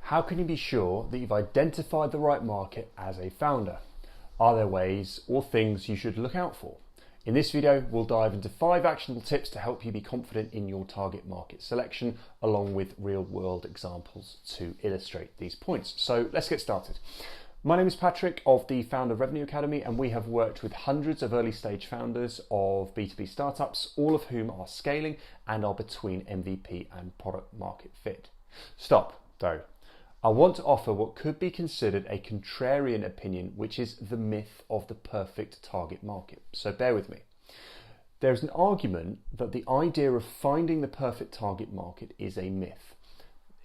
How can you be sure that you've identified the right market as a founder? Are there ways or things you should look out for? In this video, we'll dive into 5 actionable tips to help you be confident in your target market selection, along with real-world examples to illustrate these points. So let's get started. My name is Patrick of the Founder Revenue Academy, and we have worked with hundreds of early stage founders of B2B startups, all of whom are scaling and are between MVP and product market fit. Stop, though. I want to offer what could be considered a contrarian opinion, which is the myth of the perfect target market. So bear with me. There's an argument that the idea of finding the perfect target market is a myth.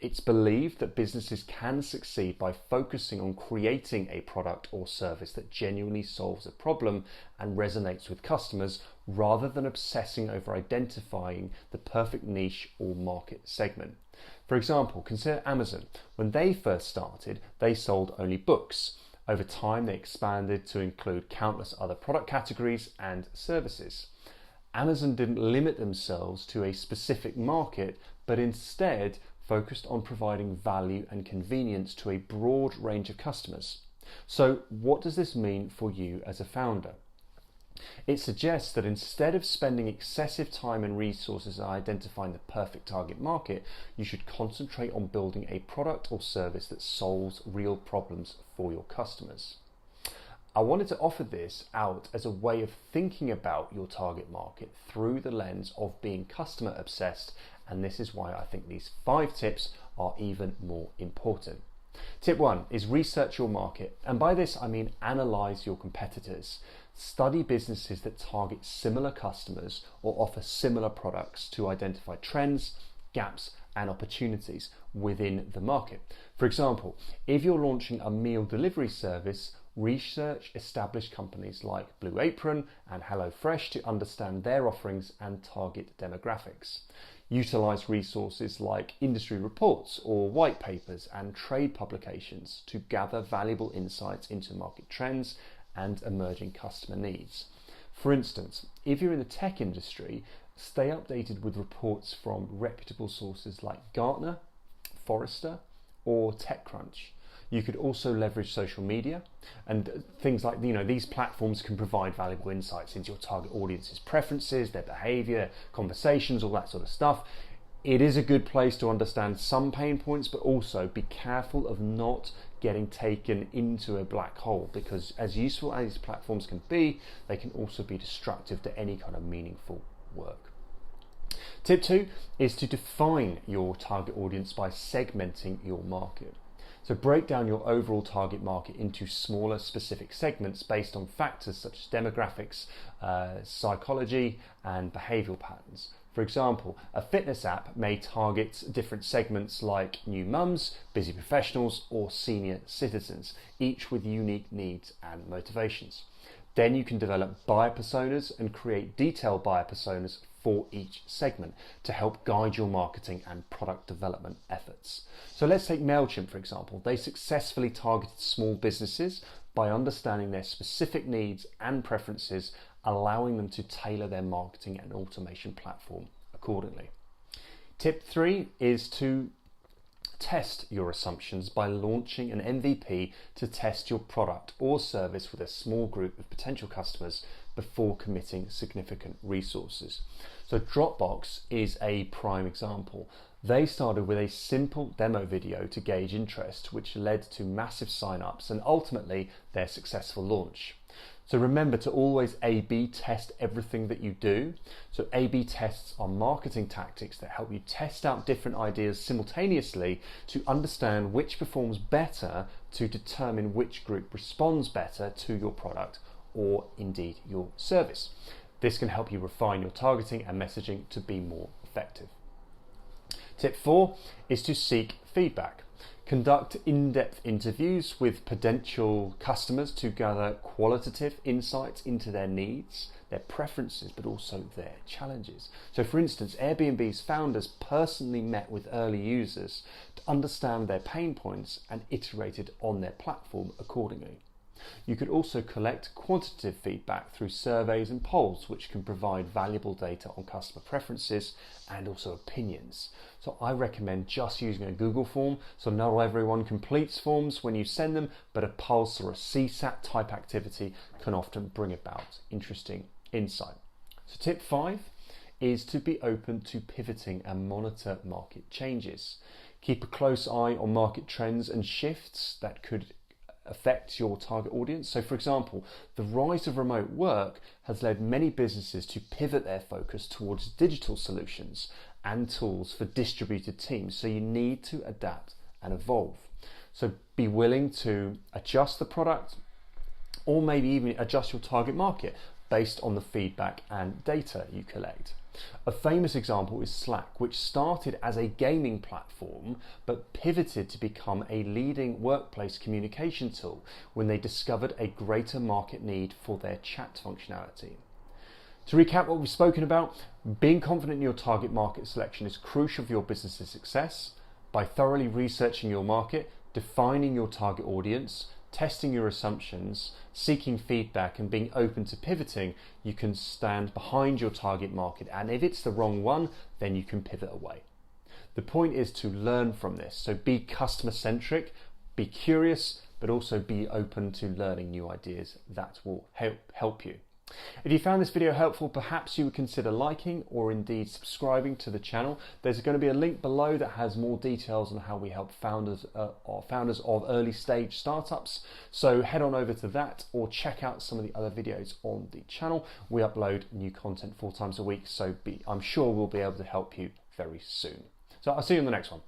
It's believed that businesses can succeed by focusing on creating a product or service that genuinely solves a problem and resonates with customers, rather than obsessing over identifying the perfect niche or market segment. For example, consider Amazon. When they first started, they sold only books. Over time, they expanded to include countless other product categories and services. Amazon didn't limit themselves to a specific market, but instead focused on providing value and convenience to a broad range of customers. So what does this mean for you as a founder? It suggests that instead of spending excessive time and resources on identifying the perfect target market, you should concentrate on building a product or service that solves real problems for your customers. I wanted to offer this out as a way of thinking about your target market through the lens of being customer obsessed, and this is why I think these 5 tips are even more important. Tip 1 is research your market, and by this I mean analyze your competitors. Study businesses that target similar customers or offer similar products to identify trends, gaps, and opportunities within the market. For example, if you're launching a meal delivery service, research established companies like Blue Apron and HelloFresh to understand their offerings and target demographics. Utilize resources like industry reports or white papers and trade publications to gather valuable insights into market trends and emerging customer needs. For instance, if you're in the tech industry, stay updated with reports from reputable sources like Gartner, Forrester, or TechCrunch. You could also leverage social media and things like, these platforms can provide valuable insights into your target audience's preferences, their behavior, conversations, all that sort of stuff. It is a good place to understand some pain points, but also be careful of not getting taken into a black hole, because as useful as these platforms can be, they can also be destructive to any kind of meaningful work. Tip 2 is to define your target audience by segmenting your market. So break down your overall target market into smaller specific segments based on factors such as demographics, psychology, and behavioral patterns. For example, a fitness app may target different segments like new mums, busy professionals, or senior citizens, each with unique needs and motivations. Then you can develop buyer personas and create detailed buyer personas for each segment to help guide your marketing and product development efforts. So let's take MailChimp, for example. They successfully targeted small businesses by understanding their specific needs and preferences, allowing them to tailor their marketing and automation platform accordingly. Tip 3 is to test your assumptions by launching an MVP to test your product or service with a small group of potential customers before committing significant resources. So Dropbox is a prime example. They started with a simple demo video to gauge interest, which led to massive sign-ups and ultimately their successful launch. So remember to always A/B test everything that you do. So A/B tests are marketing tactics that help you test out different ideas simultaneously to understand which performs better, to determine which group responds better to your product or indeed your service. This can help you refine your targeting and messaging to be more effective. Tip 4 is to seek feedback. Conduct in-depth interviews with potential customers to gather qualitative insights into their needs, their preferences, but also their challenges. So for instance, Airbnb's founders personally met with early users to understand their pain points and iterated on their platform accordingly. You could also collect quantitative feedback through surveys and polls, which can provide valuable data on customer preferences and also opinions. So I recommend just using a Google form. So not everyone completes forms when you send them, but a pulse or a CSAT type activity can often bring about interesting insight. So tip 5 is to be open to pivoting and monitor market changes. Keep a close eye on market trends and shifts that could affect your target audience. So for example, the rise of remote work has led many businesses to pivot their focus towards digital solutions and tools for distributed teams. So you need to adapt and evolve. So be willing to adjust the product or maybe even adjust your target market based on the feedback and data you collect. A famous example is Slack, which started as a gaming platform but pivoted to become a leading workplace communication tool when they discovered a greater market need for their chat functionality. To recap what we've spoken about, being confident in your target market selection is crucial for your business's success. By thoroughly researching your market, defining your target audience, testing your assumptions, seeking feedback and being open to pivoting, you can stand behind your target market, and if it's the wrong one, then you can pivot away. The point is to learn from this. So be customer-centric, be curious, but also be open to learning new ideas. That will help you. If you found this video helpful, perhaps you would consider liking or indeed subscribing to the channel. There's going to be a link below that has more details on how we help founders of early stage startups. So head on over to that or check out some of the other videos on the channel. We upload new content 4 times a week, so I'm sure we'll be able to help you very soon. So I'll see you in the next one.